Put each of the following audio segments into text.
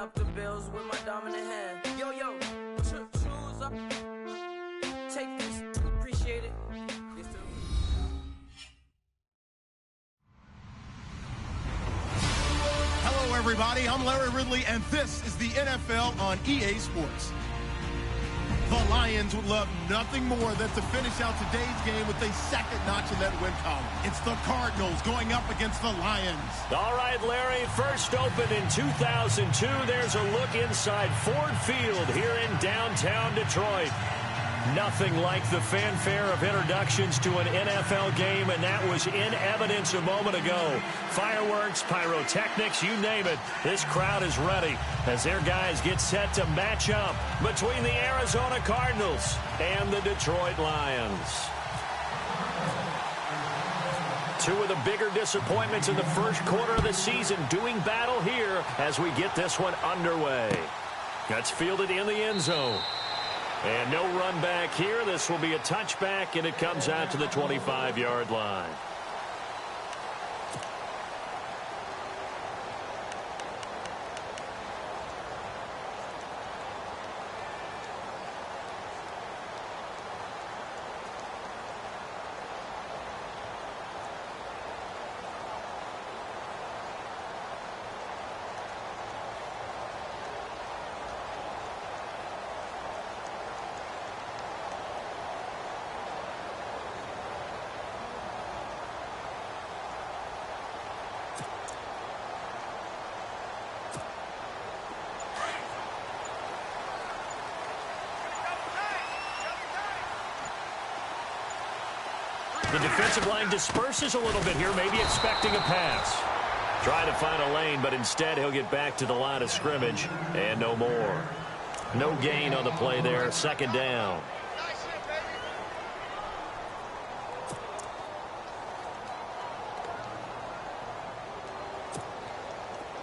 up the bills with my dominant hand. Yo, choose up. Take this. Appreciate it. Yes, sir. Hello, everybody. I'm Larry Ridley, and this is the NFL on EA Sports. The Lions would love nothing more than to finish out today's game with a second notch in that win column. It's the Cardinals going up against the Lions. All right, Larry, first opened in 2002. There's a look inside Ford Field here in downtown Detroit. Nothing like the fanfare of introductions to an NFL game, and that was in evidence a moment ago. Fireworks, pyrotechnics, you name it. This crowd is ready as their guys get set to match up between the Arizona Cardinals and the Detroit Lions. Two of the bigger disappointments in the first quarter of the season doing battle here as we get this one underway. That's fielded in the end zone. And no run back here. This will be a touchback, and it comes out to the 25-yard line. The defensive line disperses a little bit here, maybe expecting a pass. Trying to find a lane, but instead he'll get back to the line of scrimmage and no more. No gain on the play there, second down.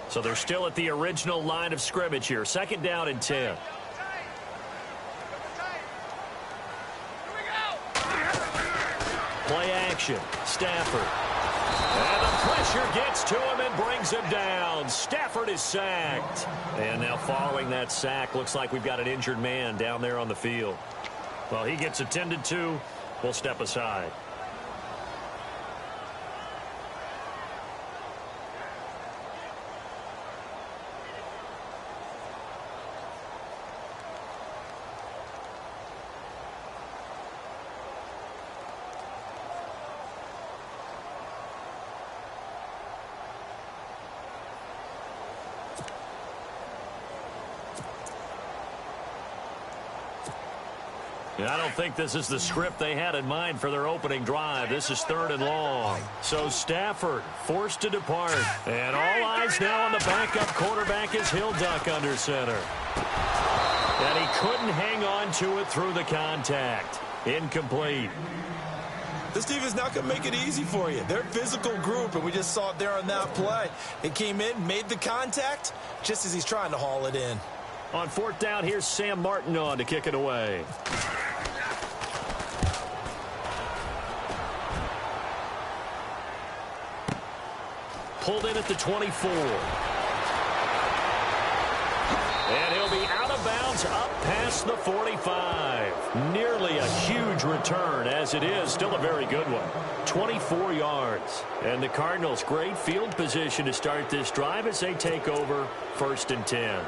So they're still at the original line of scrimmage here, second down and 10. Play action. Stafford. And the pressure gets to him and brings him down. Stafford is sacked. And now following that sack, looks like we've got an injured man down there on the field. Well, he gets attended to. We'll step aside. I don't think this is the script they had in mind for their opening drive. This is third and long. So Stafford forced to depart. And all eyes now on the backup quarterback as he'll duck under center. And he couldn't hang on to it through the contact. Incomplete. This team is not going to make it easy for you. They're a physical group, and we just saw it there on that play. They came in, made the contact, just as he's trying to haul it in. On fourth down, here's Sam Martin on to kick it away. Pulled in at the 24. And he'll be out of bounds up past the 45. Nearly a huge return, as it is still a very good one. 24 yards. And the Cardinals, great field position to start this drive as they take over first and 10.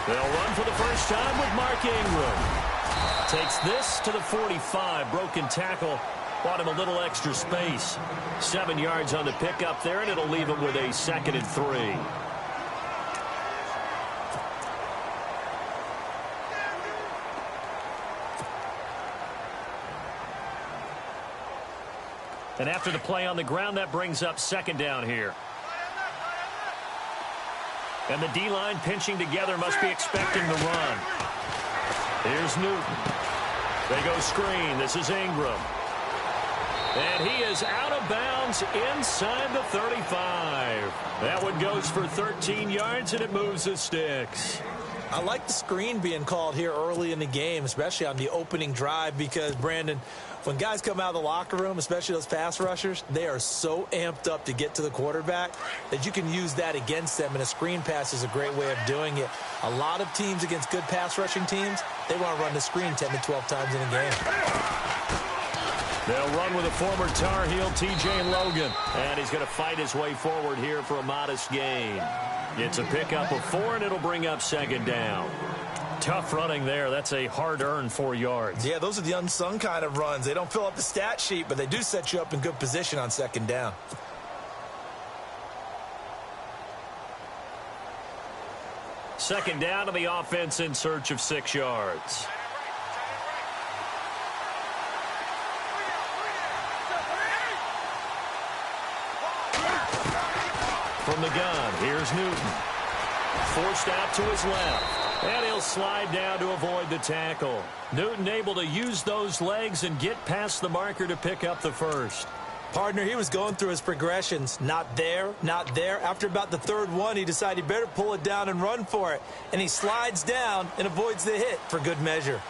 They'll run for the first time with Mark Ingram. Takes this to the 45. Broken tackle. Bought him a little extra space. 7 yards on the pickup there, and it'll leave him with a 2nd and 3. And after the play on the ground, that brings up second down here. And the D-line pinching together, must be expecting the run. Here's Newton. They go screen. This is Ingram. And he is out of bounds inside the 35. That one goes for 13 yards, and it moves the sticks. I like the screen being called here early in the game, especially on the opening drive, because, Brandon, when guys come out of the locker room, especially those pass rushers, they are so amped up to get to the quarterback that you can use that against them, and a screen pass is a great way of doing it. A lot of teams against good pass rushing teams, they want to run the screen 10 to 12 times in a game. They'll run with a former Tar Heel, T.J. Logan, and he's going to fight his way forward here for a modest gain. It's a pickup of 4, and it'll bring up second down. Tough running there. That's a hard-earned 4 yards. Yeah, those are the unsung kind of runs. They don't fill up the stat sheet, but they do set you up in good position on second down. Second down to the offense in search of 6 yards. From the gun, here's Newton. Forced out to his left. And he'll slide down to avoid the tackle. Newton able to use those legs and get past the marker to pick up the first. Partner, he was going through his progressions. Not there, not there. After about the third one, he decided he better pull it down and run for it. And he slides down and avoids the hit for good measure.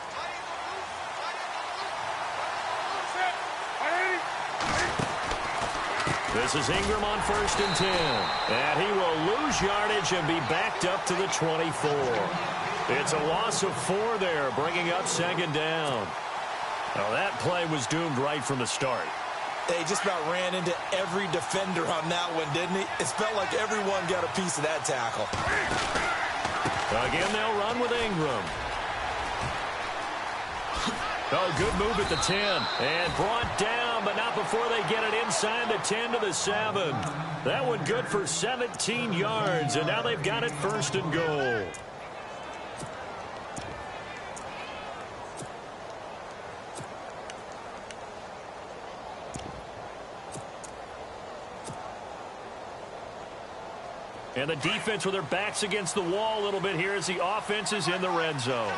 This is Ingram on 1st and 10. And he will lose yardage and be backed up to the 24. It's a loss of 4 there, bringing up second down. Now that play was doomed right from the start. They just about ran into every defender on that one, didn't he? It felt like everyone got a piece of that tackle. Again, they'll run with Ingram. Oh, good move at the 10. And brought down, but not before they get it inside the 10 to the 7. That one good for 17 yards, and now they've got it 1st and goal. And the defense with their backs against the wall a little bit here as the offense is in the red zone.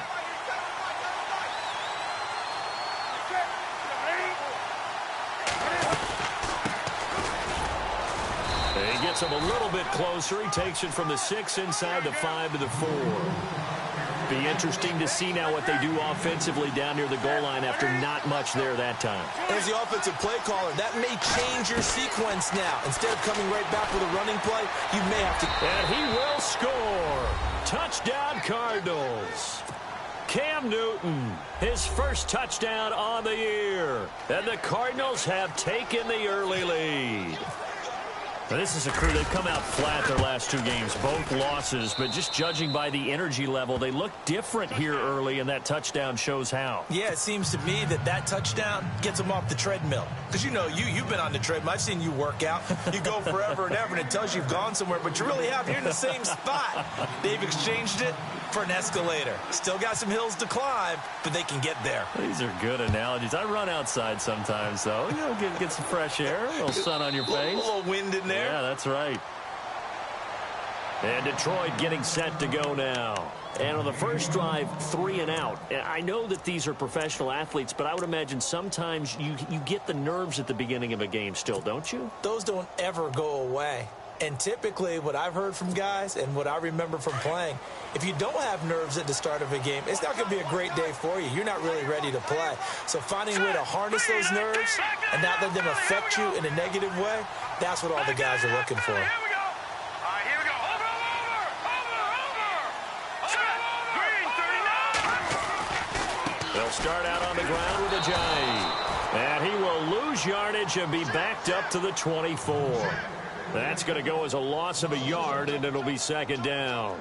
He gets him a little bit closer. He takes it from the 6 inside the 5 to the 4. Be interesting to see now what they do offensively down near the goal line after not much there that time. As the offensive play caller, that may change your sequence now. Instead of coming right back with a running play, you may have to... And he will score. Touchdown, Cardinals. Cam Newton, his first touchdown on the year. And the Cardinals have taken the early lead. Now, this is a crew. They've come out flat their last 2 games, both losses, but just judging by the energy level, they look different here early, and that touchdown shows how. Yeah, it seems to me that touchdown gets them off the treadmill. Because, you know, you've been on the treadmill. I've seen you work out. You go forever and ever, and it tells you you've gone somewhere, but you really have. You're in the same spot. They've exchanged it for an escalator. Still got some hills to climb, but they can get there. These are good analogies. I run outside sometimes, though. You know, get some fresh air, a little sun on your face. A little wind in there. Yeah, that's right. And Detroit getting set to go now. And on the first drive, 3 and out. I know that these are professional athletes, but I would imagine sometimes you get the nerves at the beginning of a game still, don't you? Those don't ever go away. And typically what I've heard from guys and what I remember from playing, if you don't have nerves at the start of a game, it's not going to be a great day for you. You're not really ready to play. So finding a way to harness those nerves and not let them affect you in a negative way, that's what all the guys are looking for. They'll start out on the ground with Ajayi. And he will lose yardage and be backed up to the 24. That's going to go as a loss of a yard, and it'll be second down.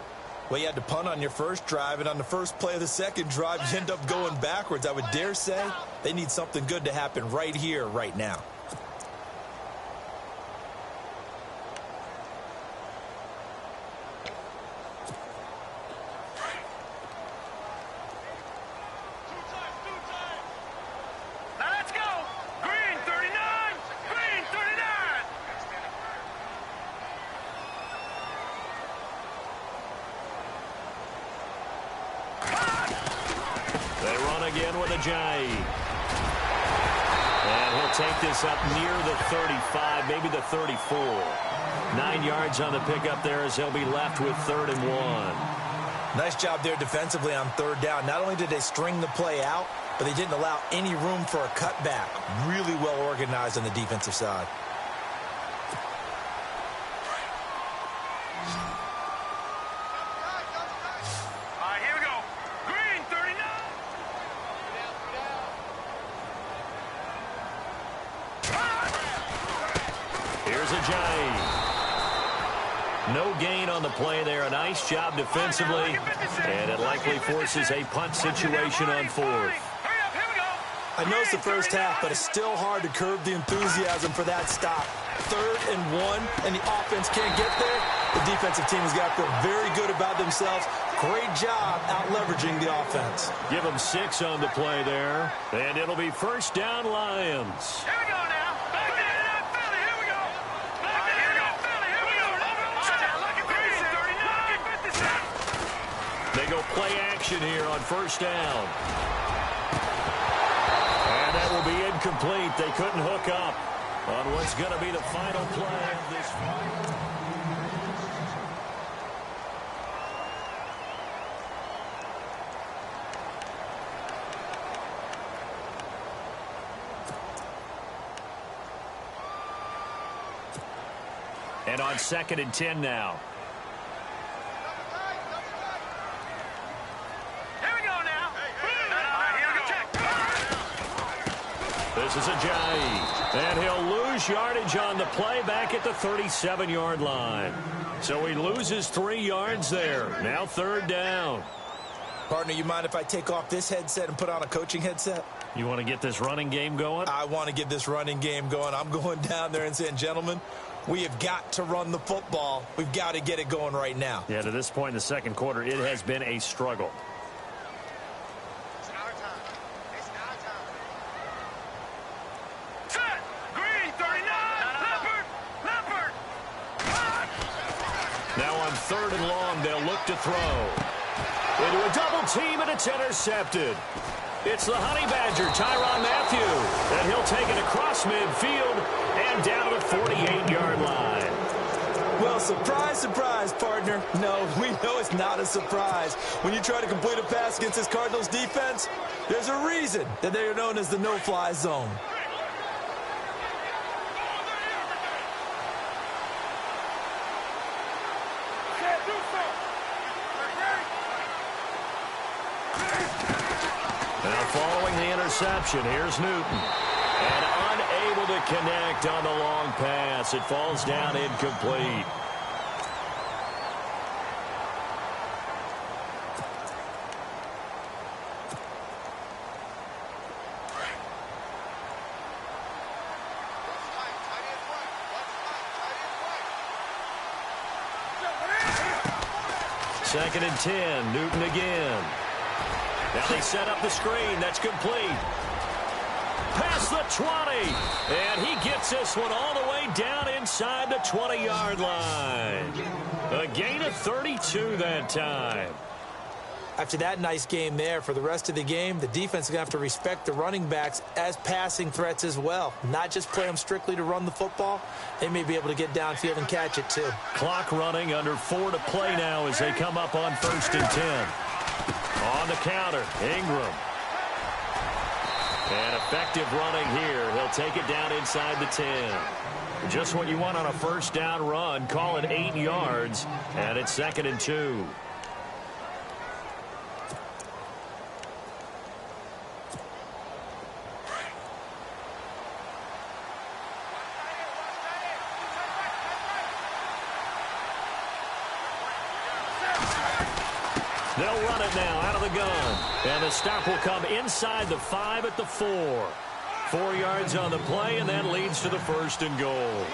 Well, you had to punt on your first drive, and on the first play of the second drive, you end up going backwards. I would dare say they need something good to happen right here, right now. again with a Jai. And he'll take this up near the 35, maybe the 34. 9 yards on the pickup there as he'll be left with 3rd and 1. Nice job there defensively on 3rd down. Not only did they string the play out, but they didn't allow any room for a cutback. Really well organized on the defensive side. No gain on the play there. A nice job defensively. And it likely forces a punt situation on 4th. I know it's the first half, but it's still hard to curb the enthusiasm for that stop. 3rd and 1, and the offense can't get there. The defensive team has got to feel very good about themselves. Great job out-leveraging the offense. Give them 6 on the play there. And it'll be 1st down, Lions. Here we go now. They go play action here on 1st down. And that will be incomplete. They couldn't hook up on what's going to be the final play of this fight. And on 2nd and 10 now. This is a Jai, and he'll lose yardage on the play back at the 37-yard line. So he loses 3 yards there. Now 3rd down. Partner, you mind if I take off this headset and put on a coaching headset? You want to get this running game going? I want to get this running game going. I'm going down there and saying, gentlemen, we have got to run the football. We've got to get it going right now. Yeah, to this point in the 2nd quarter, it has been a struggle. Now on 3rd and long, they'll look to throw. Into a double team, and it's intercepted. It's the Honey Badger, Tyrann Mathieu, and he'll take it across midfield and down to the 48-yard line. Well, surprise, surprise, partner. No, we know it's not a surprise. When you try to complete a pass against this Cardinals defense, there's a reason that they are known as the no-fly zone. Now following the interception, here's Newton. And unable to connect on the long pass. It falls down incomplete. Second and 10, Newton again. Now they set up the screen. That's complete. Past the 20. And he gets this one all the way down inside the 20-yard line. A gain of 32 that time. After that nice game there, for the rest of the game, the defense is going to have to respect the running backs as passing threats as well. Not just play them strictly to run the football. They may be able to get downfield and catch it too. Clock running, under 4 to play now as they come up on 1st and 10. On the counter, Ingram. And effective running here. He'll take it down inside the 10. Just what you want on a 1st down run. Call it 8 yards. And it's 2nd and 2. They'll run it now out of the gun. And the stop will come inside the 5 at the 4. 4 yards on the play, and that leads to the 1st and goal.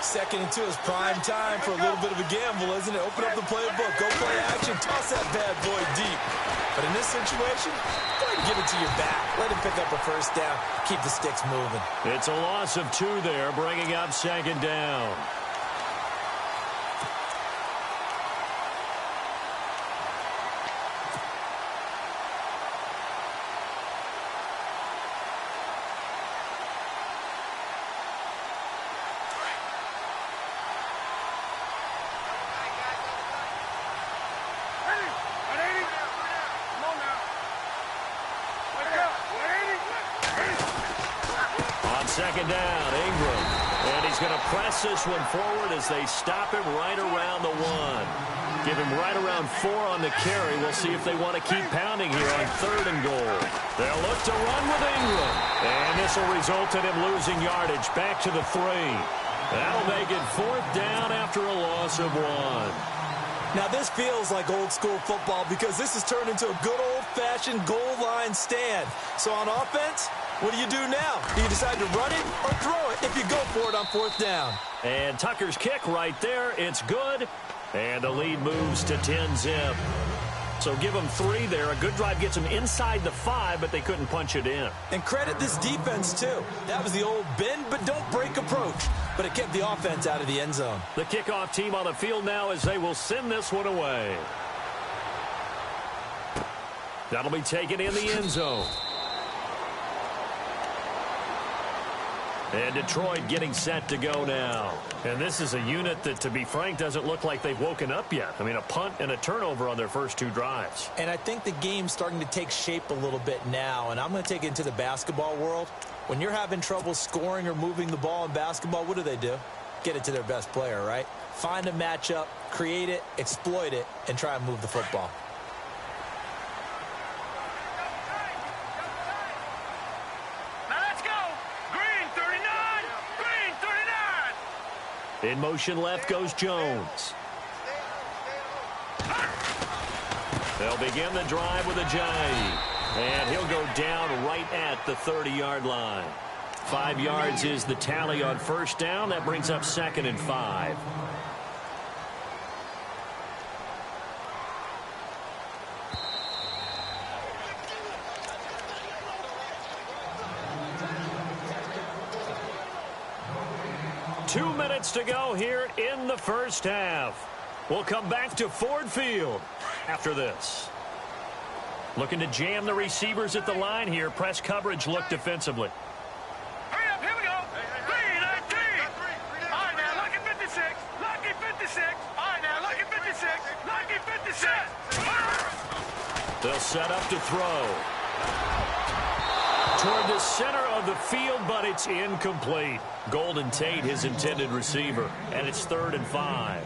2nd and 2 is prime time for a little bit of a gamble, isn't it? Open up the playbook, go play action, toss that bad boy deep. But in this situation, go ahead and give it to your back. Let him pick up a 1st down, keep the sticks moving. It's a loss of 2 there, bringing up 2nd down. second down. Ingram. And he's going to press this one forward as they stop him right around the 1. Give him right around 4 on the carry. We'll see if they want to keep pounding here on 3rd and goal. They'll look to run with Ingram. And this will result in him losing yardage back to the 3. That'll make it 4th down after a loss of 1. Now, this feels like old-school football because this has turned into a good old-fashioned goal line stand. So on offense, what do you do now? Do you decide to run it or throw it if you go for it on 4th down? And Tucker's kick right there. It's good. And the lead moves to 10-zip. So give them 3 there. A good drive gets them inside the 5, but they couldn't punch it in. And credit this defense, too. That was the old bend but don't break approach. But it kept the offense out of the end zone. The kickoff team on the field now as they will send this one away. That'll be taken in the end zone. And Detroit getting set to go now. And this is a unit that, to be frank, doesn't look like they've woken up yet. I mean, a punt and a turnover on their first 2 drives. And I think the game's starting to take shape a little bit now. And I'm going to take it into the basketball world. When you're having trouble scoring or moving the ball in basketball, what do? Get it to their best player, right? Find a matchup, create it, exploit it, and try and move the football. In motion left goes Jones. They'll begin the drive with a jive. And he'll go down right at the 30-yard line. 5 yards is the tally on 1st down. That brings up 2nd and 5. Two minutes to go here in the first half. We'll come back to Ford Field after this. Looking to jam the receivers at the line here. Press coverage look defensively. Hurry up, here we go. Green 18. All right, now, lucky 56. Lucky 56. All right, now, lucky 56. Lucky 56. They'll set up to throw. Toward the center of the field, but it's incomplete. Golden Tate, his intended receiver, and it's 3rd and 5.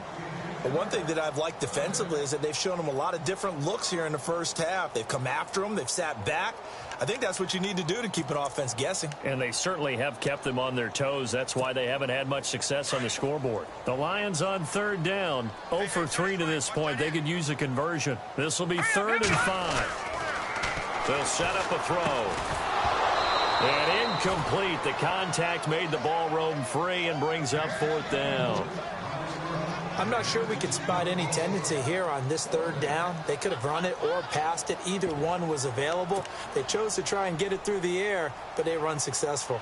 But one thing that I've liked defensively is that they've shown him a lot of different looks here in the first half. They've come after him. They've sat back. I think that's what you need to do to keep an offense guessing. And they certainly have kept them on their toes. That's why they haven't had much success on the scoreboard. The Lions on 3rd down. 0 for 3 to this point. They could use a conversion. This will be 3rd and 5. They'll set up a throw. And incomplete. The contact made the ball roam free and brings up 4th down. I'm not sure we could spot any tendency here on this 3rd down. They could have run it or passed it. Either one was available. They chose to try and get it through the air, but they were unsuccessful.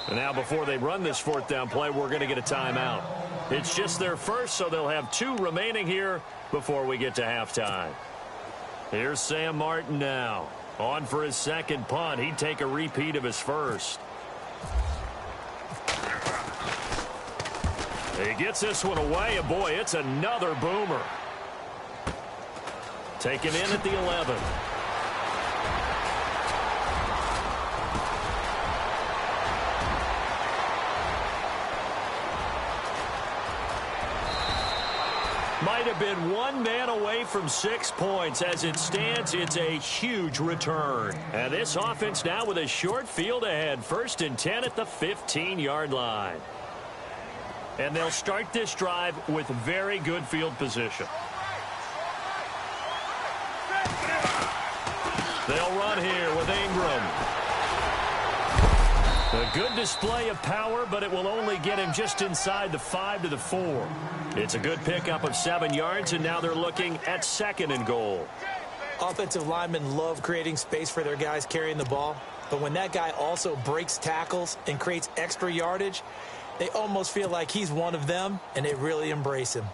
And now before they run this 4th down play, we're going to get a timeout. It's just their first, so they'll have 2 remaining here before we get to halftime. Here's Sam Martin now. On for his 2nd punt. He'd take a repeat of his first. He gets this one away, and boy, it's another boomer. Taken in at the 11. Might have been 1 man away from 6 points. As it stands, it's a huge return. And this offense now with a short field ahead. 1st and 10 at the 15-yard line. And they'll start this drive with very good field position. They'll run here with Ingram. A good display of power, but it will only get him just inside the 5 to the 4. It's a good pickup of 7 yards, and now they're looking at 2nd and goal. Offensive linemen love creating space for their guys carrying the ball, but when that guy also breaks tackles and creates extra yardage, they almost feel like he's one of them, and they really embrace him.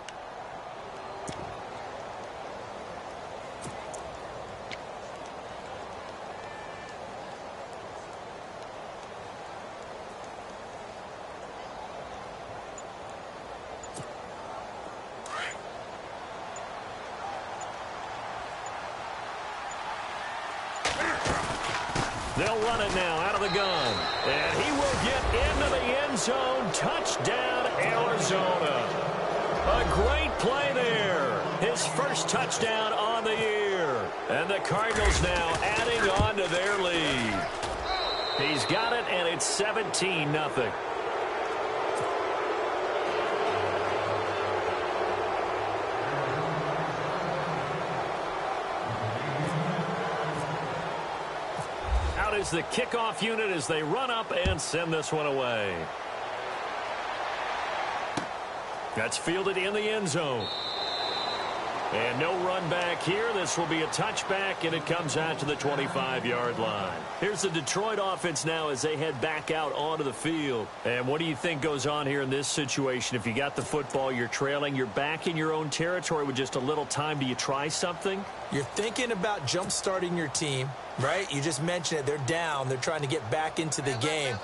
They'll run it now out of the gun. And he will get into the end zone. Touchdown, Arizona. A great play there. His first touchdown on the year. And the Cardinals now adding on to their lead. He's got it, and it's 17-0. Out is the kickoff unit as they run up and send this one away. That's fielded in the end zone. And no run back here. This will be a touchback, and it comes out to the 25-yard line. Here's the Detroit offense now as they head back out onto the field. And what do you think goes on here in this situation? If you got the football, you're trailing, you're back in your own territory with just a little time. Do you try something? You're thinking about jump-starting your team, right? You just mentioned it. They're down. They're trying to get back into the game.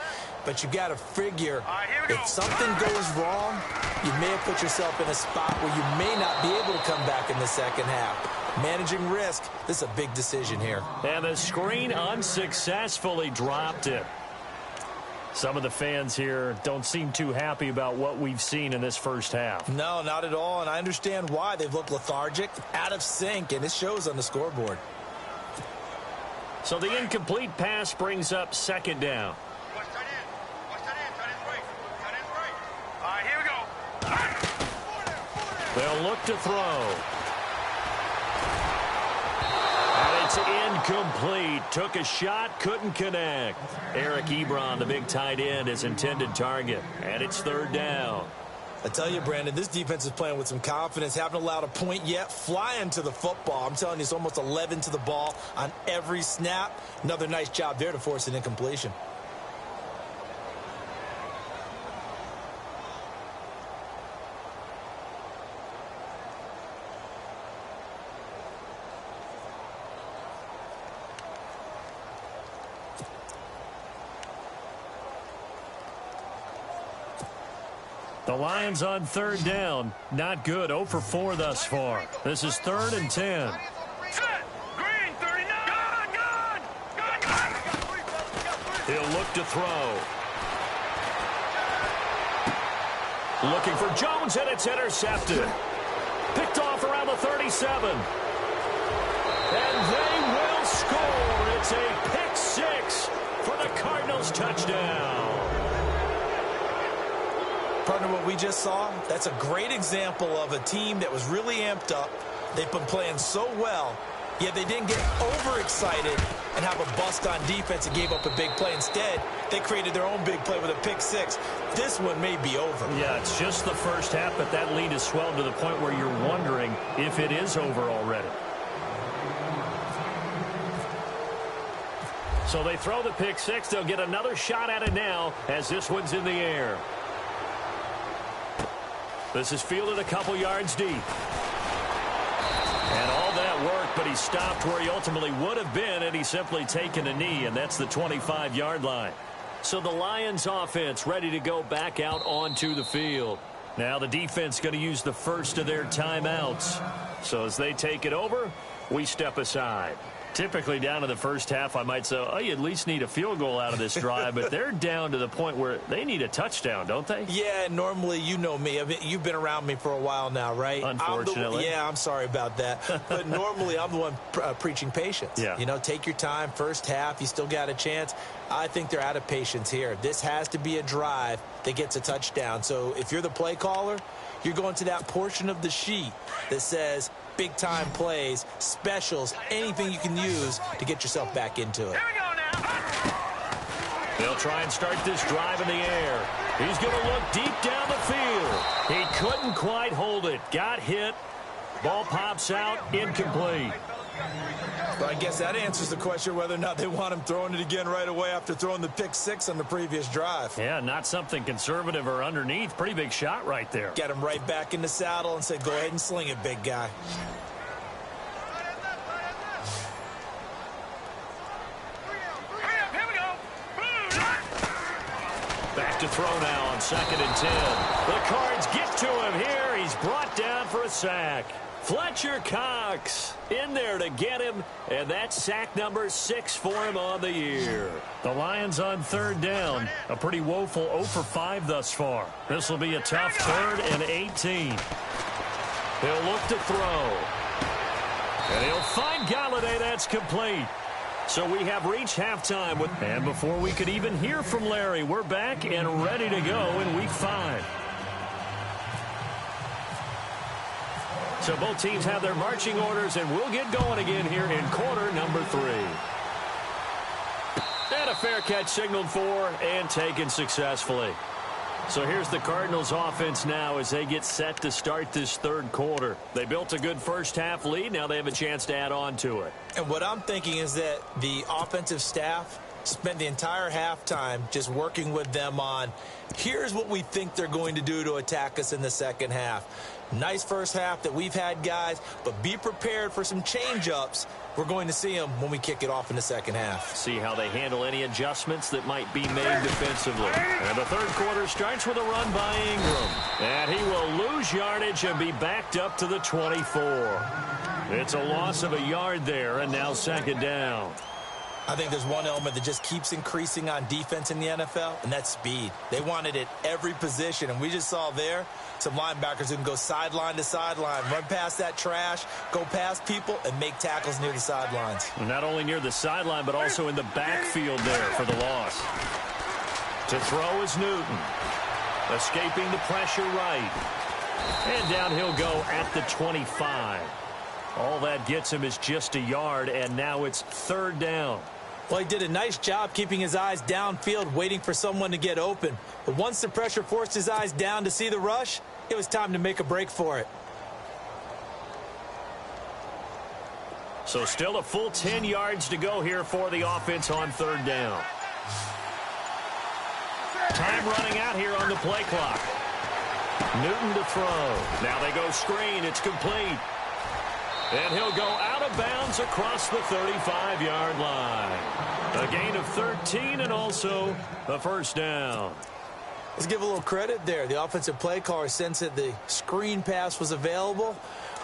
But you got to figure if something goes wrong, you may have put yourself in a spot where you may not be able to come back in the second half. Managing risk, this is a big decision here. And the screen unsuccessfully dropped it. Some of the fans here don't seem too happy about what we've seen in this first half. No, not at all, and I understand why. They've looked lethargic, out of sync, and it shows on the scoreboard. So the incomplete pass brings up second down. They'll look to throw. And it's incomplete. Took a shot, couldn't connect. Eric Ebron, the big tight end, his intended target. And it's third down. I tell you, Brandon, this defense is playing with some confidence. Haven't allowed a point yet. Flying to the football. I'm telling you, it's almost 11 to the ball on every snap. Another nice job there to force an incompletion. The Lions on third down. Not good. 0 for 4 thus far. This is 3rd and 10. Set. Green, 39. Gun. He'll look to throw. Looking for Jones, and it's intercepted. Picked off around the 37. And they will score. It's a pick six for the Cardinals touchdown. Partner, what we just saw, that's a great example of a team that was really amped up. They've been playing so well, yet they didn't get overexcited and have a bust on defense and gave up a big play. Instead, they created their own big play with a pick six. This one may be over. Yeah, it's just the first half, but that lead has swelled to the point where you're wondering if it is over already. So they throw the pick six. They'll get another shot at it now as this one's in the air. This is fielded a couple yards deep. And all that work, but he stopped where he ultimately would have been, and he's simply taken a knee, and that's the 25-yard line. So the Lions offense ready to go back out onto the field. Now the defense going to use the first of their timeouts. So as they take it over, we step aside. Typically down to the first half, I might say, oh, you at least need a field goal out of this drive, but they're down to the point where they need a touchdown, don't they? Yeah, normally, you know me. I mean, you've been around me for a while now, right? Unfortunately. I'm sorry about that. But normally, I'm the one preaching patience. Yeah. You know, take your time. First half, you still got a chance. I think they're out of patience here. This has to be a drive that gets a touchdown. So if you're the play caller, you're going to that portion of the sheet that says big-time plays, specials, anything you can use to get yourself back into it. Here we go now. They'll try and start this drive in the air. He's going to look deep down the field. He couldn't quite hold it. Got hit. Ball pops out. Incomplete. Well, I guess that answers the question whether or not they want him throwing it again right away after throwing the pick six on the previous drive. Yeah, not something conservative or underneath. Pretty big shot right there. Get him right back in the saddle and say, go ahead and sling it, big guy. Here we go. Back to throw now on 2nd and 10. The Cards get to him here. He's brought down for a sack. Fletcher Cox in there to get him, and that's sack number 6 for him on the year. The Lions on third down. A pretty woeful 0 for 5 thus far. This will be a tough 3rd and 18. He'll look to throw. And he'll find Galladay. That's complete. So we have reached halftime. And before we could even hear from Larry, we're back and ready to go in Week 5. So both teams have their marching orders, and we'll get going again here in quarter number 3. And a fair catch signaled for and taken successfully. So here's the Cardinals offense now as they get set to start this 3rd quarter. They built a good first half lead. Now they have a chance to add on to it. And what I'm thinking is that the offensive staff spent the entire halftime just working with them on, here's what we think they're going to do to attack us in the second half. Nice first half that we've had, guys, but be prepared for some change-ups. We're going to see them when we kick it off in the second half. See how they handle any adjustments that might be made defensively. And the 3rd quarter starts with a run by Ingram. And he will lose yardage and be backed up to the 24. It's a loss of a yard there, and now 2nd down. I think there's one element that just keeps increasing on defense in the NFL, and that's speed. They want it at every position, and we just saw there some linebackers who can go sideline to sideline, run past that trash, go past people, and make tackles near the sidelines. Not only near the sideline, but also in the backfield there for the loss. To throw is Newton. Escaping the pressure right. And down he'll go at the 25. All that gets him is just a yard, and now it's 3rd down. Well, he did a nice job keeping his eyes downfield, waiting for someone to get open. But once the pressure forced his eyes down to see the rush, it was time to make a break for it. So still a full 10 yards to go here for the offense on 3rd down. Time running out here on the play clock. Newton to throw. Now they go screen. It's complete. And he'll go out of bounds across the 35-yard line. A gain of 13 and also a 1st down. Let's give a little credit there. The offensive play caller sensed that the screen pass was available.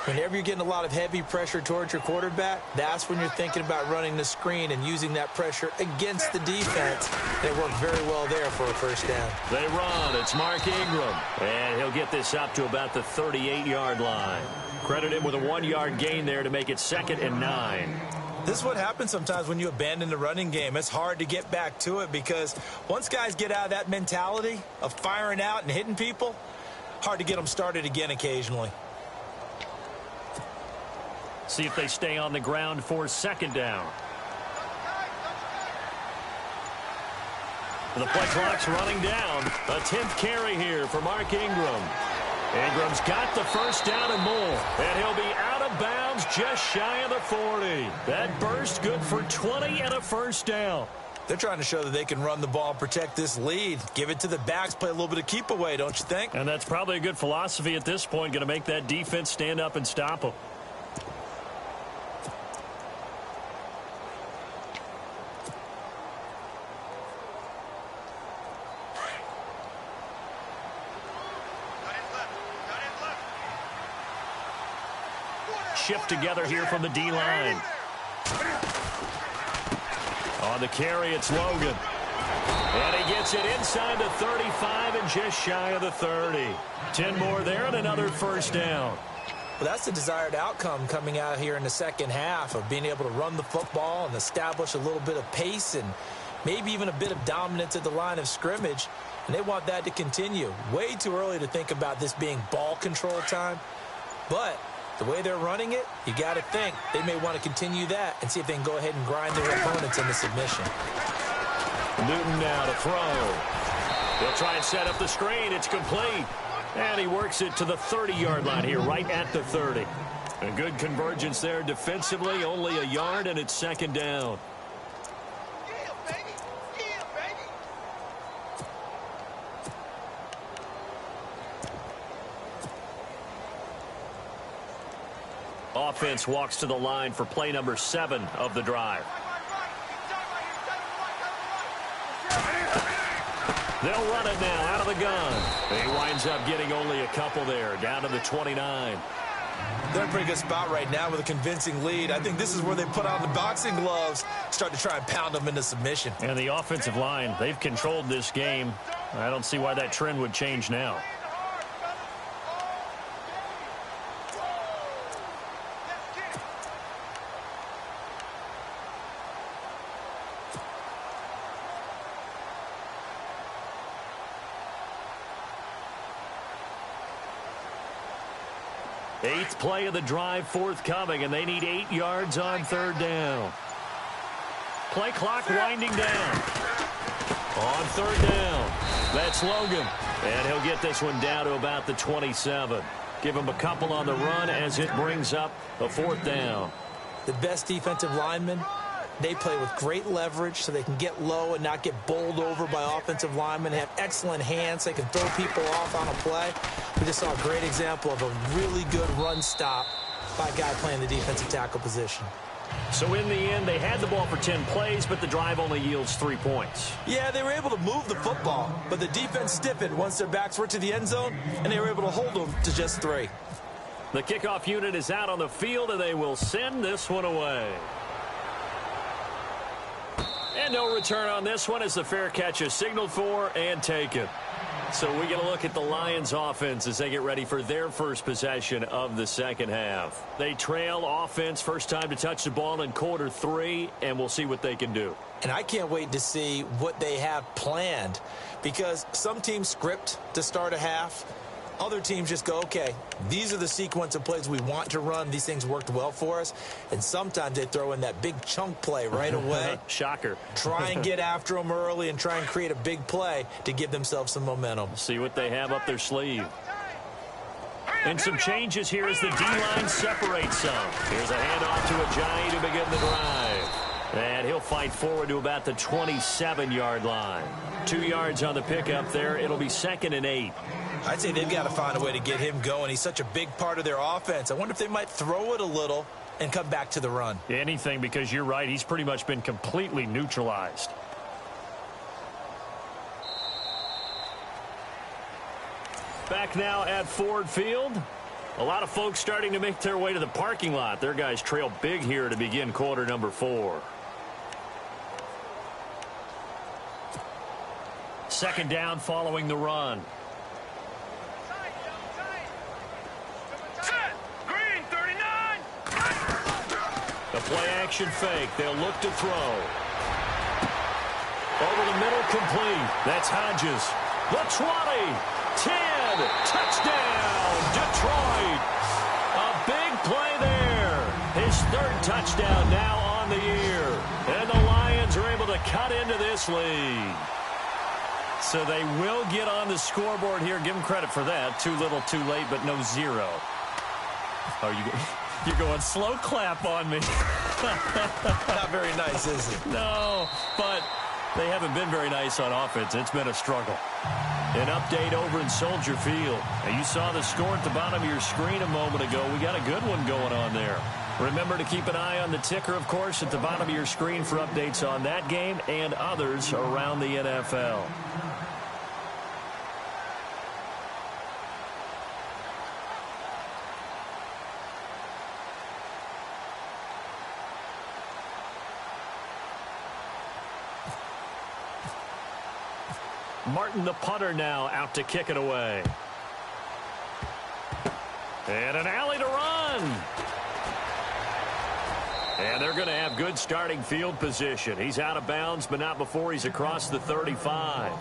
Whenever you're getting a lot of heavy pressure towards your quarterback, that's when you're thinking about running the screen and using that pressure against the defense. They worked very well there for a 1st down. They run. It's Mark Ingram. And he'll get this up to about the 38-yard line. Credit him with a 1-yard gain there to make it 2nd and 9. This is what happens sometimes when you abandon the running game. It's hard to get back to it because once guys get out of that mentality of firing out and hitting people, hard to get them started again occasionally. See if they stay on the ground for 2nd down. The play clock's running down. A 10th carry here for Mark Ingram. Ingram's got the 1st down and more. And he'll be out of bounds just shy of the 40. That burst good for 20 and a 1st down. They're trying to show that they can run the ball and protect this lead. Give it to the backs, play a little bit of keep away, don't you think? And that's probably a good philosophy at this point, going to make that defense stand up and stop them. Shift together here from the D-line. On the carry, it's Logan. And he gets it inside the 35 and just shy of the 30. 10 more there and another 1st down. Well, that's the desired outcome coming out here in the second half of being able to run the football and establish a little bit of pace and maybe even a bit of dominance at the line of scrimmage. And they want that to continue. Way too early to think about this being ball control time. But the way they're running it, you got to think they may want to continue that and see if they can go ahead and grind their opponents into submission. Newton now to throw. He'll try and set up the screen. It's complete. And he works it to the 30-yard line here, right at the 30. A good convergence there defensively, only a yard, and it's 2nd down. Offense walks to the line for play number 7 of the drive. They'll run it now out of the gun. He winds up getting only a couple there, down to the 29. They're in a pretty good spot right now with a convincing lead. I think this is where they put on the boxing gloves, start to try and pound them into submission. And the offensive line, they've controlled this game. I don't see why that trend would change now. Eighth play of the drive forthcoming, and they need 8 yards on third down. Play clock winding down. On third down, that's Logan. And he'll get this one down to about the 27. Give him a couple on the run as it brings up a fourth down. The best defensive linemen, they play with great leverage so they can get low and not get bowled over by offensive linemen. They have excellent hands. They can throw people off on a play. We just saw a great example of a really good run stop by a guy playing the defensive tackle position. So in the end, they had the ball for 10 plays, but the drive only yields 3 points. Yeah, they were able to move the football, but the defense stiffened once their backs were to the end zone, and they were able to hold them to just 3. The kickoff unit is out on the field, and they will send this one away. And no return on this one as the fair catch is signaled for and taken. So we get a look at the Lions offense as they get ready for their first possession of the second half. They trail offense, first time to touch the ball in quarter 3, and we'll see what they can do. And I can't wait to see what they have planned, because some teams script to start a half. Other teams just go, okay, these are the sequence of plays we want to run. These things worked well for us. And sometimes they throw in that big chunk play right away. Shocker. Try and get after them early and try and create a big play to give themselves some momentum. See what they have up their sleeve. And some changes here as the D-line separates some. Here's a handoff to Ajayi to begin the drive. And he'll fight forward to about the 27-yard line. 2 yards on the pickup there. It'll be 2nd and 8. I'd say they've got to find a way to get him going. He's such a big part of their offense. I wonder if they might throw it a little and come back to the run. Anything, because you're right. He's pretty much been completely neutralized. Back now at Ford Field. A lot of folks starting to make their way to the parking lot. Their guys trail big here to begin quarter number 4. Second down following the run. The play-action fake. They'll look to throw. Over the middle, complete. That's Hodges. The 20, 10, touchdown, Detroit. A big play there. His 3rd touchdown now on the year. And the Lions are able to cut into this lead. So they will get on the scoreboard here. Give them credit for that. Too little, too late, but no 0. You're going slow clap on me. Not very nice, is it? No, but they haven't been very nice on offense. It's been a struggle. An update over in Soldier Field. Now, you saw the score at the bottom of your screen a moment ago. We got a good one going on there. Remember to keep an eye on the ticker, of course, at the bottom of your screen for updates on that game and others around the NFL. Martin, the punter, now out to kick it away. And an alley to run. And they're going to have good starting field position. He's out of bounds, but not before he's across the 35.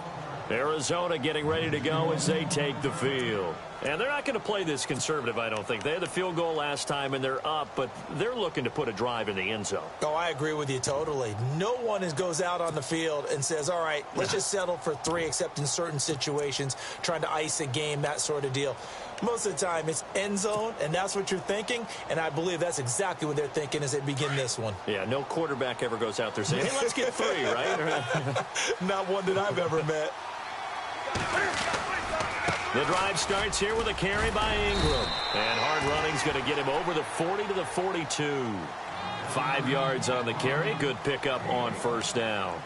Arizona getting ready to go as they take the field. And they're not going to play this conservative, I don't think. They had the field goal last time, and they're up, but they're looking to put a drive in the end zone. Oh, I agree with you totally. No one goes out on the field and says, all right, let's just settle for 3, except in certain situations, trying to ice a game, that sort of deal. Most of the time, it's end zone, and that's what you're thinking, and I believe that's exactly what they're thinking as they begin this one. Yeah, no quarterback ever goes out there saying, hey, let's get 3, right? Not one that I've ever met. The drive starts here with a carry by Ingram. And hard running's going to get him over the 40 to the 42. 5 yards on the carry. Good pickup on first down.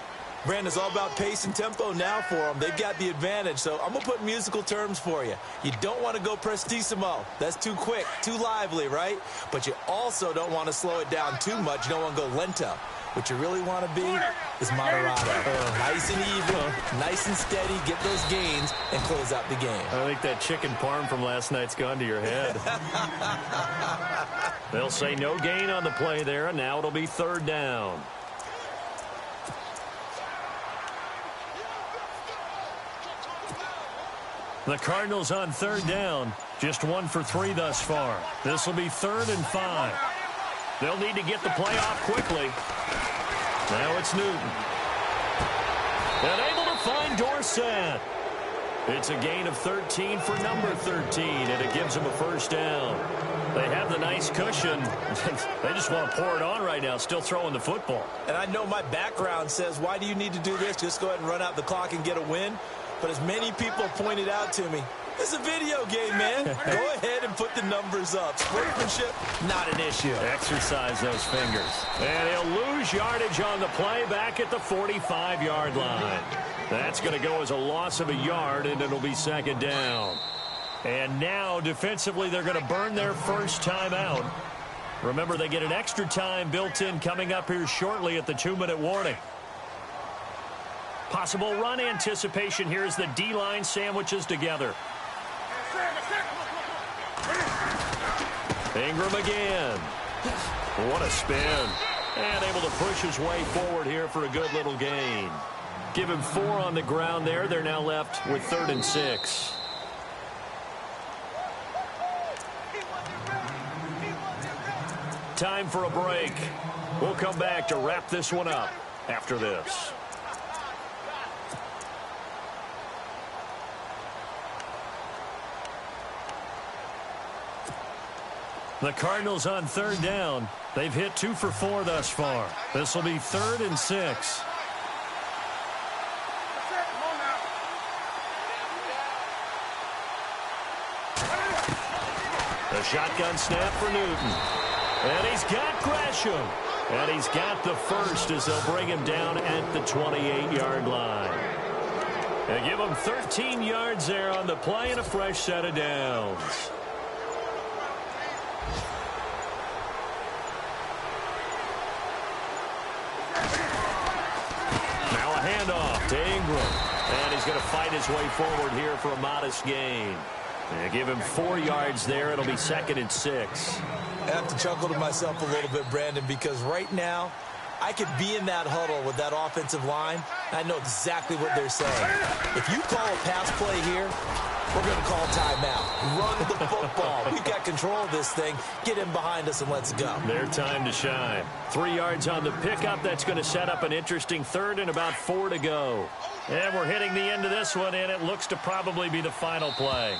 Brandon, it's all about pace and tempo now for them. They've got the advantage, so I'm going to put musical terms for you. You don't want to go prestissimo. That's too quick, too lively, right? But you also don't want to slow it down too much. You don't want to go lento. What you really want to be is moderato. Nice and even, nice and steady, get those gains, and close out the game. I think that chicken parm from last night's gone to your head. They'll say no gain on the play there, and now it'll be third down. The Cardinals on third down, just 1 for 3 thus far. This will be 3rd and 5. They'll need to get the play off quickly. Now it's Newton. And able to find Dorsett. It's a gain of 13 for number 13, and it gives them a first down. They have the nice cushion. They just want to pour it on right now, still throwing the football. And I know my background says, why do you need to do this? Just go ahead and run out the clock and get a win. But as many people pointed out to me, it's a video game, man. Go ahead and put the numbers up. Sportsmanship, not an issue. Exercise those fingers. And he'll lose yardage on the play back at the 45-yard line. That's going to go as a loss of a yard, and it'll be 2nd down. And now, defensively, they're going to burn their first time out. Remember, they get an extra time built in coming up here shortly at the 2-minute warning. Possible run anticipation here as the D-line sandwiches together. Ingram again. What a spin. And able to push his way forward here for a good little gain. Give him 4 on the ground there. They're now left with 3rd and 6. Time for a break. We'll come back to wrap this one up after this. The Cardinals on 3rd down. They've hit 2 for 4 thus far. This will be 3rd and 6. The shotgun snap for Newton. And he's got Gresham. And he's got the first as they'll bring him down at the 28-yard line. They give him 13 yards there on the play and a fresh set of downs. Handoff to Ingram. And he's going to fight his way forward here for a modest gain. And give him 4 yards there. It'll be 2nd and 6. I have to chuckle to myself a little bit, Brandon, because right now I could be in that huddle with that offensive line. I know exactly what they're saying. If you call a pass play here, we're going to call timeout. Run the football. We've got control of this thing. Get in behind us and let's go. Their time to shine. 3 yards on the pickup. That's going to set up an interesting 3rd and about 4 to go. And we're hitting the end of this one, and it looks to probably be the final play.